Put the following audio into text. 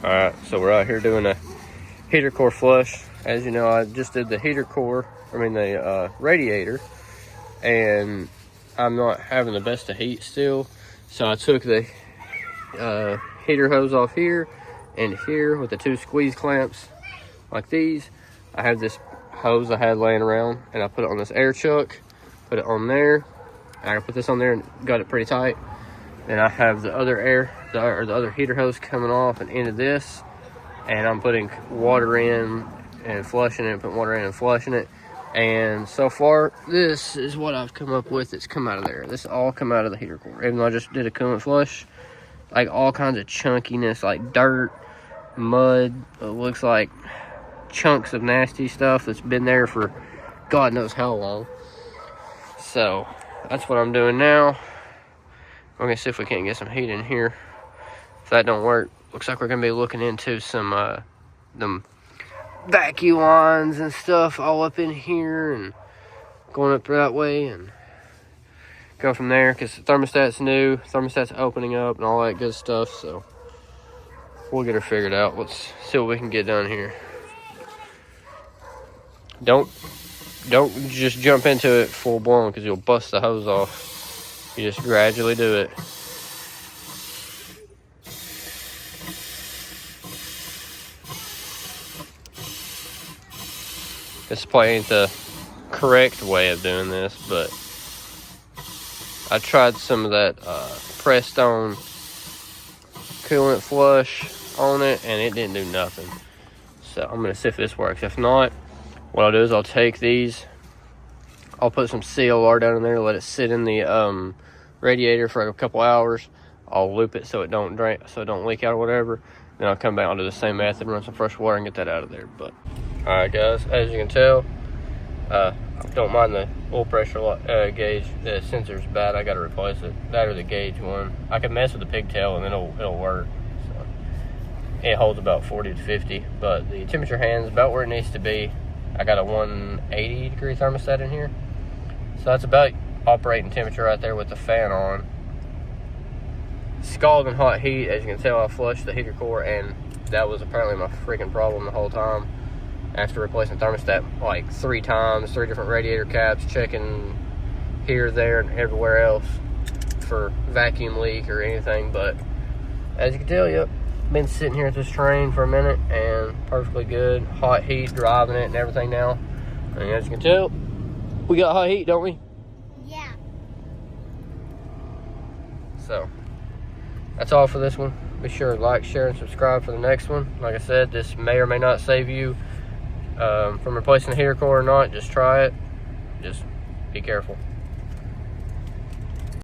Alright, so we're out here doing a heater core flush. As you know, I just did the heater core, the radiator, and I'm not having the best of heat still. So I took the heater hose off here and here with the two squeeze clamps like these. I have this hose I had laying around, and I put it on this air chuck, put it on there. I put this on there and got it pretty tight. Then I have the other the other heater hose coming off and into this, and I'm putting water in and flushing it, putting water in and flushing it. And so far, this is what I've come up with. It's come out of there. This all come out of the heater core. Even though I just did a coolant flush, like all kinds of chunkiness, like dirt, mud. It looks like chunks of nasty stuff that's been there for God knows how long. So that's what I'm doing now. We're gonna see if we can't get some heat in here. If that don't work, looks like we're gonna be looking into some them vacuum lines and stuff all up in here and going up that way and go from there, because the thermostat's new, thermostat's opening up and all that good stuff. So we'll get her figured out. Let's see what we can get done here. Don't just jump into it full blown, because you'll bust the hose off. You just gradually do it. This probably ain't the correct way of doing this, but I tried some of that Prestone coolant flush on it, and it didn't do nothing. So I'm gonna see if this works. If not, what I'll do is I'll take these, I'll put some CLR down in there, let it sit in the radiator for a couple hours. I'll loop it so it don't drain, so it don't leak out or whatever. Then I'll come back, I'll do the same method, run some fresh water and get that out of there. But all right, guys, as you can tell, don't mind the oil pressure gauge. The sensor's bad. I got to replace it. That or the gauge one. I can mess with the pigtail and then it'll work. So it holds about 40 to 50, but the temperature hand's about where it needs to be. I got a 180 degree thermostat in here, so that's about operating temperature right there with the fan on. Scalding hot heat. As you can tell, I flushed the heater core, and that was apparently my freaking problem the whole time. After replacing the thermostat like 3 times, 3 different radiator caps, checking here, there, and everywhere else for vacuum leak or anything. But as you can tell, yep, been sitting here at this train for a minute and perfectly good. Hot heat, driving it and everything now. And as you can tell, we got hot heat, don't we? Yeah. So that's all for this one. Be sure to like, share, and subscribe for the next one. Like I said, this may or may not save you from replacing the heater core or not. Just try it. Just be careful.